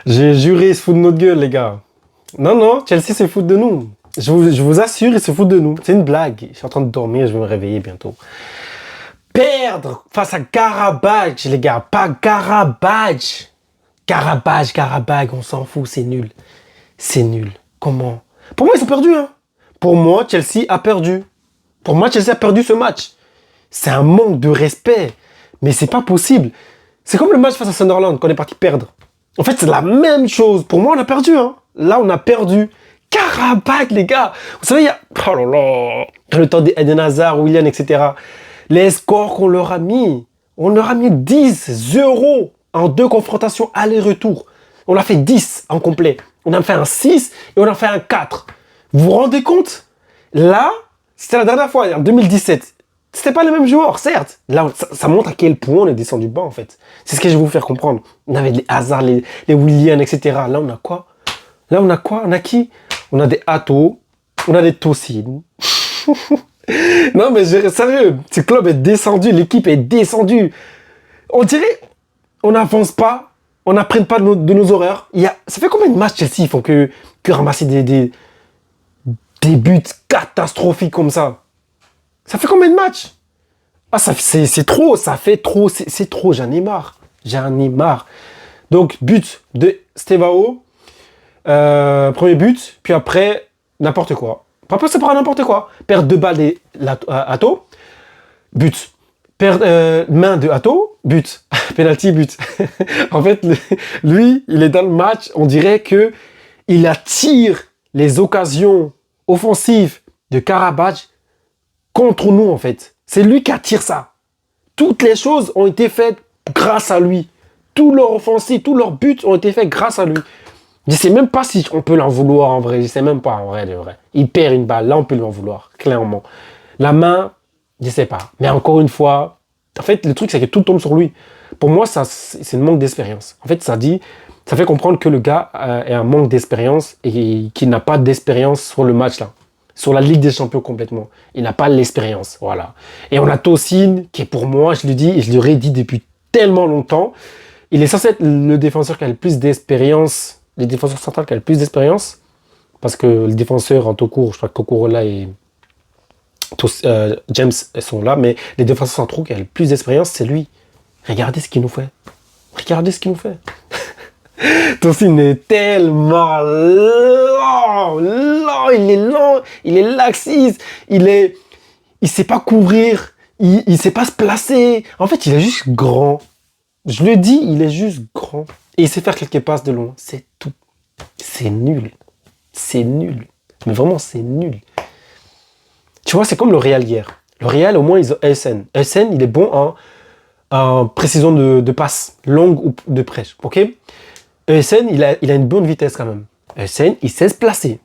J'ai juré, ils se foutent de notre gueule, les gars. Non, non, Chelsea se fout de nous. Je vous assure, ils se foutent de nous. C'est une blague. Je suis en train de dormir, je vais me réveiller bientôt. Perdre face à Karabakh, les gars. Pas Karabakh. Karabakh, on s'en fout, c'est nul. C'est nul. Comment? Pour moi, ils ont perdu, hein. Pour moi, Chelsea a perdu. Pour moi, Chelsea a perdu ce match. C'est un manque de respect. Mais c'est pas possible. C'est comme le match face à Sunderland, qu'on est parti perdre. En fait, c'est la même chose. Pour moi, on a perdu, hein. Là, on a perdu. Karabakh, les gars. Vous savez, il y a... Oh là là. Le temps d'Eden Hazard, Willian, etc. Les scores qu'on leur a mis. On leur a mis 10-0 en 2 confrontations aller-retour. On a fait 10 en complet. On a fait un 6 et on a fait un 4. Vous vous rendez compte? Là, c'était la dernière fois, en 2017. C'était pas les mêmes joueurs, certes. Là, ça montre à quel point on est descendu bas, en fait. C'est ce que je vais vous faire comprendre. On avait les Hazard, les Willian, etc. Là, on a quoi? Là, on a quoi? On a qui? On a des Atto, on a des Tosin. Non, mais sérieux, ce club est descendu, l'équipe est descendue. On dirait, on n'avance pas, on n'apprenne pas de nos horreurs. Ça fait combien de matchs Chelsea font que ramasser des buts catastrophiques comme ça? Ça fait combien de matchs? Ah, c'est trop, ça fait trop, c'est trop, j'en ai marre. J'en ai marre. Donc, but de Stevao, premier but, puis après, n'importe quoi. Après, c'est pas n'importe quoi. Perdre 2 balles de Atto, but. Main de Atto, but. Penalty, but. En fait, lui, il est dans le match, on dirait que il attire les occasions offensives de Karabakh contre nous, en fait. C'est lui qui attire ça. Toutes les choses ont été faites grâce à lui. Tous leurs offensives, tous leurs buts ont été faits grâce à lui. Je sais même pas si on peut l'en vouloir en vrai. Je sais même pas en vrai de vrai. Il perd une balle. Là, on peut l'en vouloir, clairement. La main, je sais pas. Mais encore une fois, en fait, le truc, c'est que tout tombe sur lui. Pour moi, c'est un manque d'expérience. En fait, ça fait comprendre que le gars est un manque d'expérience et qu'il n'a pas d'expérience sur le match là. Sur la Ligue des Champions complètement. Il n'a pas l'expérience. Voilà. Et on a Tosin, qui est pour moi, je le dis, et je l'aurais dit depuis tellement longtemps, il est censé être le défenseur qui a le plus d'expérience. Les défenseurs centrales qui ont le plus d'expérience, parce que les défenseurs en tout court, je crois que Cucurella et James sont là, mais les défenseurs centraux qui ont le plus d'expérience, c'est lui. Regardez ce qu'il nous fait. Regardez ce qu'il nous fait. Tosin est tellement lent, il est lent, il est laxiste, il sait pas couvrir, il sait pas se placer. En fait, il est juste grand. Je le dis, il est juste grand. Et il sait faire quelques passes de loin. C'est tout. C'est nul. C'est nul. Mais vraiment, c'est nul. Tu vois, c'est comme le Real hier. Le Real, au moins, ils ont ESN. ESN, il est bon en précision de passe, longue ou de près. OK? ESN, il a une bonne vitesse quand même. ESN, il sait se placer.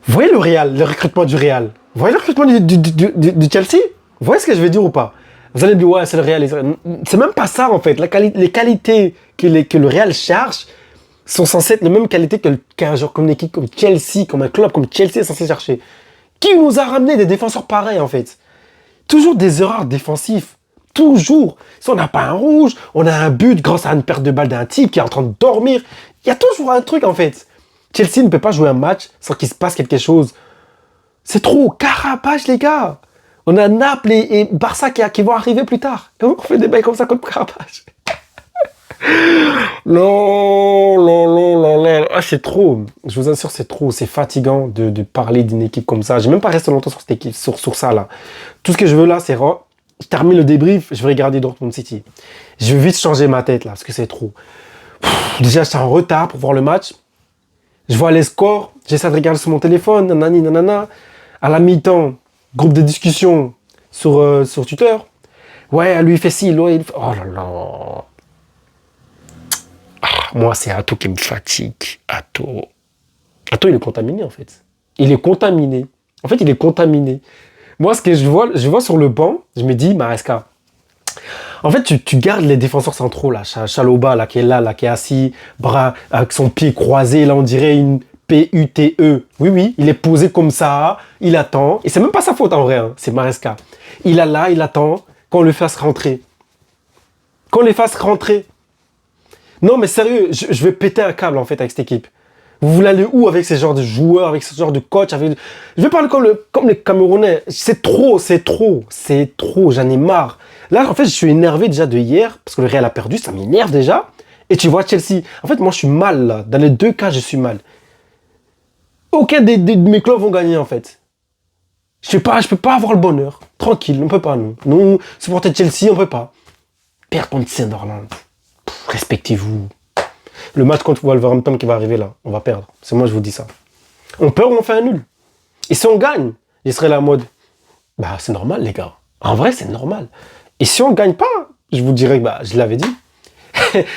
Vous voyez le Real, le recrutement du Real? Vous voyez le recrutement du Chelsea? Vous voyez ce que je veux dire ou pas? Vous allez me dire, ouais, c'est le Real. C'est même pas ça, en fait. Les qualités que le Real cherche sont censées être les mêmes qualités qu'un genre comme une équipe comme Chelsea, comme un club comme Chelsea est censé chercher. Qui nous a ramené des défenseurs pareils, en fait? Toujours des erreurs défensives. Toujours. Si on n'a pas un rouge, on a un but grâce à une perte de balle d'un type qui est en train de dormir. Il y a toujours un truc, en fait. Chelsea ne peut pas jouer un match sans qu'il se passe quelque chose. C'est trop. Karabakh, les gars. On a Naples et Barça qui vont arriver plus tard. Comment on fait des bails comme ça contre Karabakh? Non. Ah, c'est trop. Je vous assure, c'est trop. C'est fatigant de parler d'une équipe comme ça. J'ai même pas resté longtemps sur cette équipe, sur ça là. Tout ce que je veux là, c'est je termine le débrief, je vais regarder Dortmund City. Je vais vite changer ma tête là, parce que c'est trop. Déjà, j'étais en retard pour voir le match. Je vois les scores, j'essaie de regarder sur mon téléphone, nanani, nanana. À la mi-temps, groupe de discussion sur Twitter. Ouais, lui il fait ci, lui il fait... Oh là là. Moi, c'est Atto qui me fatigue. Atto, il est contaminé, en fait. Il est contaminé. En fait, il est contaminé. Moi, ce que je vois sur le banc, je me dis, Maresca, en fait, tu gardes les défenseurs centraux, là, Chalobah, là, qui est là, qui est assis, bras, avec son pied croisé, là, on dirait une PUTE. Oui, il est posé comme ça, il attend. Et c'est même pas sa faute, en vrai, hein, c'est Maresca. Il est là, il attend qu'on le fasse rentrer. Non, mais sérieux, je vais péter un câble, en fait, avec cette équipe. Vous voulez aller où avec ces genres de joueurs, avec ce genre de coach avec... Je vais parler comme les Camerounais. C'est trop, j'en ai marre. Là, en fait, je suis énervé déjà de hier, parce que le Real a perdu, ça m'énerve déjà. Et tu vois, Chelsea, en fait, moi, je suis mal, là. Dans les deux cas, je suis mal. Aucun de mes clubs vont gagner, en fait. Je peux pas avoir le bonheur. Tranquille, on peut pas, nous. Nous, supporter Chelsea, on peut pas. Perdre contre Sunderland. Respectez-vous. Le match contre Wolverhampton qui va arriver là, on va perdre. C'est moi, je vous dis ça. On perd ou on fait un nul. Et si on gagne, je serai là en mode, bah c'est normal les gars. En vrai, c'est normal. Et si on gagne pas, je vous dirais que bah je l'avais dit.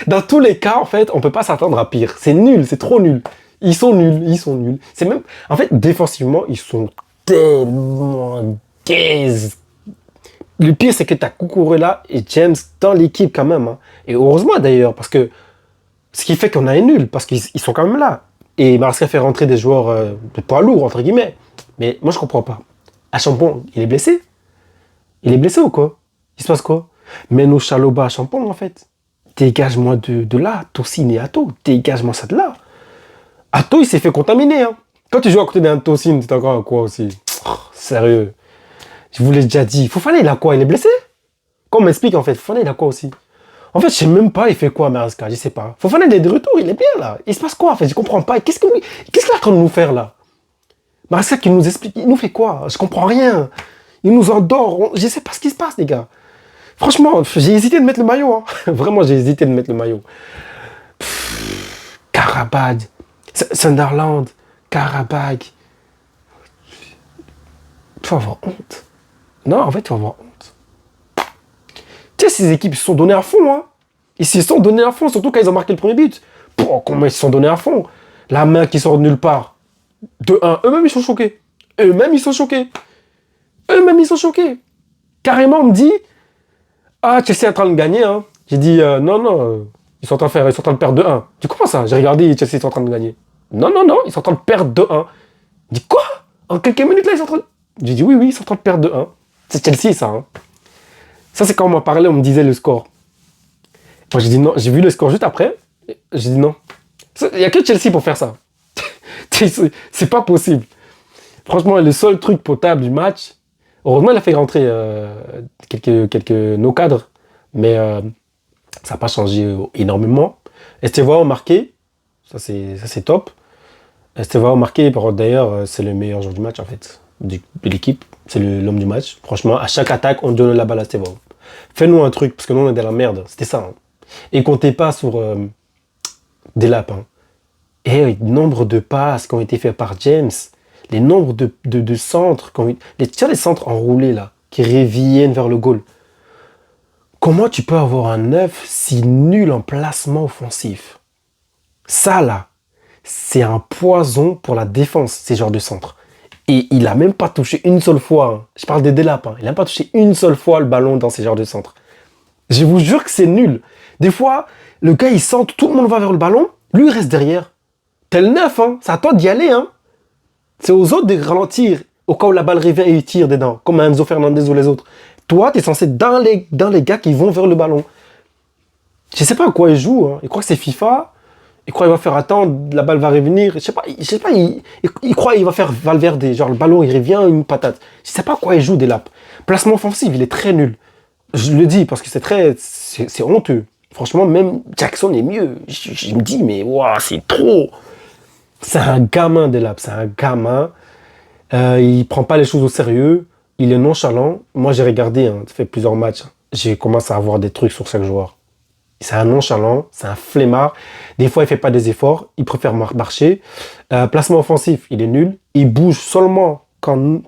Dans tous les cas, en fait, on peut pas s'attendre à pire. C'est nul, c'est trop nul. Ils sont nuls. C'est même, en fait, défensivement, ils sont tellement gaze. Le pire, c'est que t'as Cucurella et James dans l'équipe quand même. Hein. Et heureusement d'ailleurs, parce que ce qui fait qu'on a un nul, parce qu'ils sont quand même là. Et Maresca fait rentrer des joueurs de poids lourds, entre guillemets. Mais moi, je comprends pas. Achampong, il est blessé. Il est blessé ou quoi? Il se passe quoi? Mets-nous Chaloba à Champong, en fait. Dégage-moi de là, Tosin et Atto. Dégage-moi ça de là. Atto, il s'est fait contaminer. Hein. Quand tu joues à côté d'un Tosin, t'es encore à quoi aussi? Oh, sérieux. Je vous l'ai déjà dit. Fofana, il a quoi? Il est blessé? Qu'on m'explique, en fait. Fofana, il a quoi aussi? En fait, je sais même pas, il fait quoi, Maresca, je sais pas. Fofana, il est de retour, il est bien, là. Il se passe quoi, en fait? Je comprends pas. Qu'est-ce qu'il est en train de nous faire, là? Maresca qui nous explique, il nous fait quoi? Je comprends rien. Il nous endort. Je sais pas ce qui se passe, les gars. Franchement, j'ai hésité de mettre le maillot. Hein. Vraiment, j'ai hésité de mettre le maillot. Karabag, Sunderland, Karabag. Tu vas avoir honte. Non, en fait, tu vas avoir honte. Tu sais, ces équipes, ils se sont donnés à fond. Hein. Ils se sont donnés à fond, surtout quand ils ont marqué le premier but. Comment ils se sont donnés à fond. La main qui sort de nulle part. 2-1. Eux-mêmes, ils sont choqués. Eux-mêmes, ils sont choqués. Carrément, on me dit, ah, Chelsea est en train de gagner. Hein. J'ai dit, non, ils sont en train de perdre 2-1. Tu comprends ça? J'ai regardé, Chelsea est en train de gagner. Non, ils sont en train de perdre 2-1. Je dis, quoi? En quelques minutes, là, ils sont en train de... J'ai dit, oui, ils sont en train de perdre 2-1. C'est Chelsea, ça. Hein. Ça, c'est quand on m'a parlé, on me disait le score. Moi, j'ai dit non. J'ai vu le score juste après. J'ai dit non. Il n'y a que Chelsea pour faire ça. C'est pas possible. Franchement, le seul truc potable du match, heureusement, il a fait rentrer quelques nos cadres, mais ça n'a pas changé énormément. Estevao marqué, ça c'est top. Estevao marqué, d'ailleurs, c'est le meilleur joueur du match en fait, de l'équipe. C'est l'homme du match. Franchement, à chaque attaque, on donne la balle à Estevao. Fais-nous un truc, parce que nous on est dans la merde. C'était ça. Hein. Et comptez pas sur Delap. Hein. Et le nombre de passes qui ont été faits par James, les nombres de centres, les centres enroulés là, qui reviennent vers le goal. Comment tu peux avoir un 9 si nul en placement offensif? Ça là, c'est un poison pour la défense, ces genres de centres. Et il n'a même pas touché une seule fois. Hein. Je parle des Delap. Hein. Il n'a même pas touché une seule fois le ballon dans ces genres de centres. Je vous jure que c'est nul. Des fois, le gars il centre, tout le monde va vers le ballon, lui il reste derrière. T'es le 9, hein. C'est à toi d'y aller. Hein. C'est aux autres de ralentir au cas où la balle revient et il tire dedans, comme Enzo Fernandez ou les autres. Toi, tu es censé être dans les gars qui vont vers le ballon. Je sais pas à quoi il joue. Hein. Il croit que c'est FIFA. Il croit qu'il va faire attendre, la balle va revenir. Je sais pas, il croit qu'il va faire Valverde. Genre le ballon, il revient, une patate. Je sais pas à quoi il joue des laps. Placement offensif, il est très nul. Je le dis parce que c'est honteux. Franchement, même Jackson est mieux. Je me dis, mais waouh, c'est trop. C'est un gamin des laps, c'est un gamin. Il prend pas les choses au sérieux. Il est nonchalant. Moi, j'ai regardé, hein, ça fait plusieurs matchs. J'ai commencé à avoir des trucs sur chaque joueur. C'est un nonchalant, c'est un flemmard. Des fois, il fait pas des efforts. Il préfère marcher. Placement offensif, il est nul. Il bouge seulement quand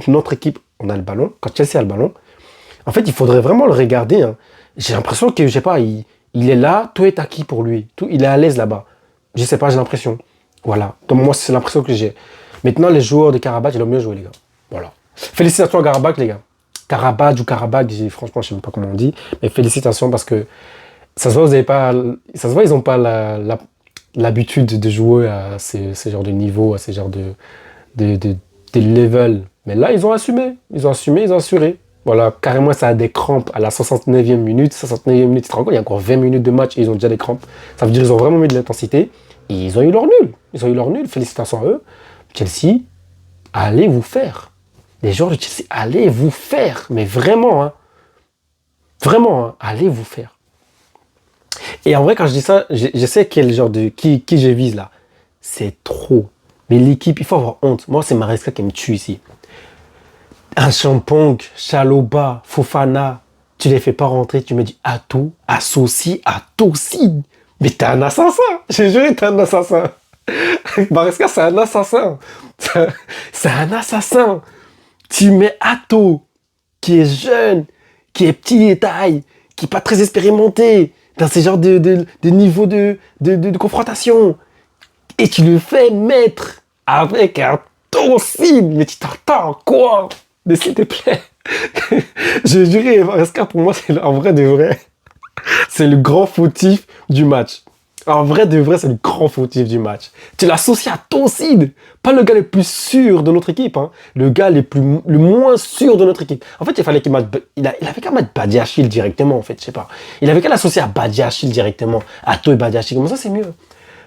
notre équipe, on a le ballon, quand Chelsea a le ballon. En fait, il faudrait vraiment le regarder. Hein. J'ai l'impression que, je sais pas, il est là, tout est acquis pour lui. Il est à l'aise là-bas. Je sais pas, j'ai l'impression. Voilà. Donc moi, c'est l'impression que j'ai. Maintenant, les joueurs de Karabakh, ils ont mieux joué, les gars. Voilà. Félicitations à Karabakh, les gars. Karabakh ou Karabakh, franchement, je sais même pas comment on dit. Mais félicitations parce que ça se voit, ils n'ont pas l'habitude de jouer à ces genres de niveaux, à ces genres de level. Mais là, ils ont assumé. Ils ont assumé, ils ont assuré. Voilà, carrément, ça a des crampes à la 69e minute. 69e minute, tu te rends compte, il y a encore 20 minutes de match et ils ont déjà des crampes. Ça veut dire qu'ils ont vraiment mis de l'intensité. Et ils ont eu leur nul. Ils ont eu leur nul. Félicitations à eux. Chelsea, allez vous faire. Les joueurs de Chelsea, allez vous faire. Mais vraiment, hein. Vraiment, hein, allez vous faire. Et en vrai, quand je dis ça, je sais quel genre de... Qui je vise là. C'est trop. Mais l'équipe, il faut avoir honte. Moi, c'est Maresca qui me tue ici. Un Champong, Chaloba, Fofana, tu les fais pas rentrer, tu me dis Atou, Associé, Atossi. Mais t'es un assassin. J'ai juré, t'es un assassin. Maresca, c'est un assassin. C'est un assassin. Tu mets Ato, qui est jeune, qui est petit de taille, qui n'est pas très expérimenté dans ces genres de niveau de confrontation. Et tu le fais mettre avec un toncine. Mais tu t'entends quoi? Mais s'il te plaît. Je dirais, Maresca, pour moi, c'est en vrai de vrai. C'est le grand fautif du match. En vrai de vrai, c'est le grand fautif du match. Tu l'associes à Toncine, pas le gars le plus sûr de notre équipe, hein. Le gars le moins sûr de notre équipe. En fait, il fallait qu'il mette, il avait qu'à mettre Badiachil directement, en fait, je sais pas. Il avait qu'à l'associer à Badiachil directement, à Toi et Badiachil. Comme ça, c'est mieux.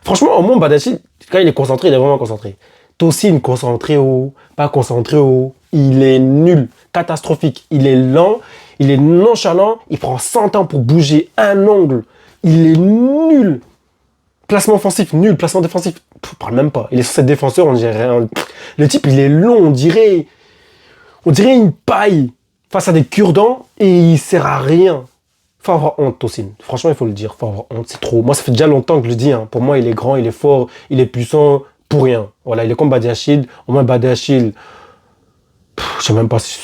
Franchement, au moins, Badiachil, quand il est concentré, il est vraiment concentré. Toncine, concentré haut, pas concentré haut. Il est nul, catastrophique. Il est lent, il est nonchalant, il prend 100 ans pour bouger un ongle. Il est nul. Placement offensif, nul. Placement défensif, parle même pas. Il est censé être défenseur, on dirait rien. Le type, il est long, on dirait une paille face à des cure-dents et il sert à rien. Faut avoir honte, Tosin. Franchement, il faut le dire. Faut avoir honte, c'est trop. Moi, ça fait déjà longtemps que je le dis. Hein. Pour moi, il est grand, il est fort, il est puissant pour rien. Voilà, il est comme Badiachil. Au moins, Badiachil, je sais même pas si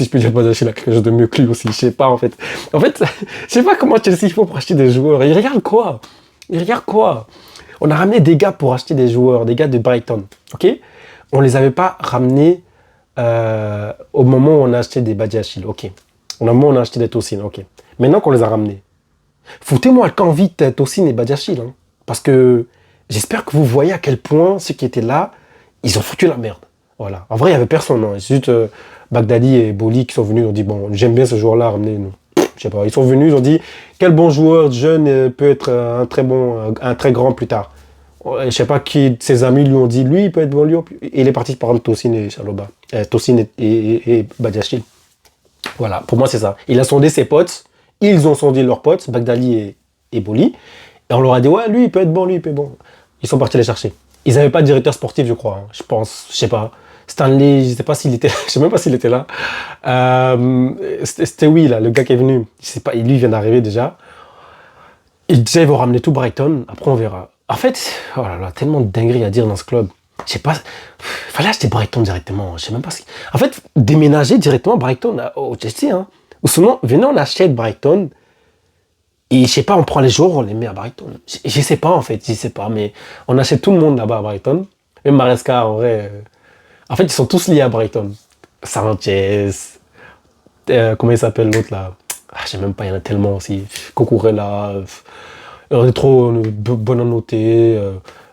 je peux dire Badiachil a quelque chose de mieux que lui aussi. Je sais pas, en fait. En fait, je sais pas comment Chelsea faut pour acheter des joueurs. Il regarde quoi? On a ramené des gars pour acheter des joueurs, des gars de Brighton, ok? On les avait pas ramenés au moment où on a acheté des Badiachil, ok? Au moment où on a acheté des Tosin, ok? Maintenant qu'on les a ramenés, foutez-moi le camp vite Tosin et Badiachil, hein, parce que j'espère que vous voyez à quel point ceux qui étaient là, ils ont foutu la merde. Voilà. En vrai, il y avait personne, hein. C'est juste Bagdadi et Boli qui sont venus, ils ont dit bon, j'aime bien ce joueur-là, ramenez-nous. Je sais pas, ils sont venus, ils ont dit quel bon joueur jeune peut être un très grand plus tard. Je sais pas qui de ses amis lui ont dit lui il peut être bon lui. Et il est parti par exemple Tosin et Chaloba, Tosin et Badiachil. Voilà, pour moi c'est ça. Il a sondé ses potes, ils ont sondé leurs potes, Bagdali et Boli, et on leur a dit ouais lui il peut être bon, lui il peut être bon. Ils sont partis les chercher. Ils n'avaient pas de directeur sportif je crois, hein. Je pense, je sais pas. Stanley, je sais pas s'il était, je sais même pas s'il était là. C'était oui là, le gars qui est venu. Je sais pas, lui il vient d'arriver déjà. Et déjà ils vont ramener tout Brighton. Après on verra. En fait, oh là là, tellement de dingueries à dire dans ce club. Je sais pas, fallait acheter Brighton directement. Je sais même pas ce. En fait, déménager directement Brighton au Chelsea, hein. Ou sinon, venez on achète Brighton. Et je sais pas, on prend les joueurs, on les met à Brighton. Je sais pas en fait, je sais pas, mais on achète tout le monde là-bas à Brighton. Même Maresca en vrai. En fait, ils sont tous liés à Brighton. Sanchez, comment il s'appelle l'autre là? Je sais même pas, il y en a tellement aussi. Cucurella, Retro, Bonanoté,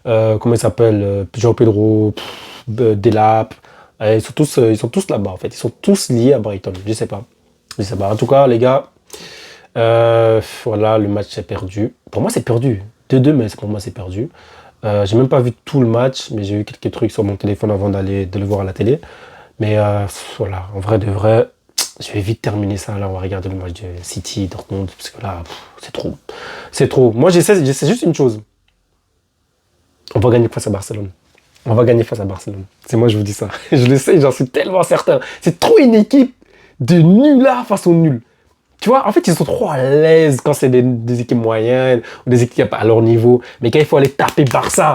comment il s'appelle? Jean Pedro, Delap. Ils sont tous là-bas en fait. Ils sont tous liés à Brighton. Je sais pas. En tout cas, les gars, voilà, le match est perdu. Pour moi, c'est perdu. 2-2, mais pour moi, c'est perdu. J'ai même pas vu tout le match, mais j'ai vu quelques trucs sur mon téléphone avant de le voir à la télé. Mais voilà, en vrai de vrai, je vais vite terminer ça. Là, on va regarder le match de City, Dortmund, parce que là, c'est trop. C'est trop. Moi, j'essaie juste une chose. On va gagner face à Barcelone. On va gagner face à Barcelone. C'est moi, je vous dis ça. Je le sais, j'en suis tellement certain. C'est trop une équipe de nullards face aux nuls. Tu vois, en fait, ils sont trop à l'aise quand c'est des équipes moyennes ou des équipes à leur niveau. Mais quand il faut aller taper Barça,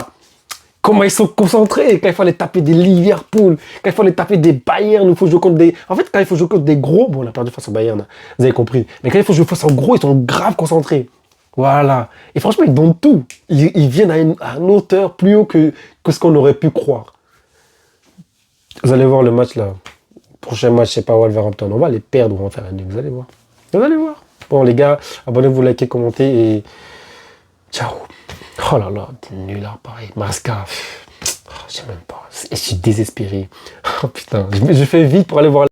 comment ils sont concentrés. Quand il faut aller taper des Liverpool, quand il faut aller taper des Bayern, il faut jouer contre des... En fait, quand il faut jouer contre des gros, bon, on a perdu face au Bayern, vous avez compris. Mais quand il faut jouer face aux gros, ils sont grave concentrés. Voilà. Et franchement, ils donnent tout. Ils viennent à une hauteur plus haut que ce qu'on aurait pu croire. Vous allez voir le match là. Prochain match, je sais pas, Wolverhampton. On va les perdre ou on va faire un nul. Vous allez voir. Vous allez voir. Bon, les gars, abonnez-vous, likez, commentez et ciao. Oh là là, nul là, pareil. Maresca, je sais même pas. Je suis désespéré. Oh putain, je fais vite pour aller voir.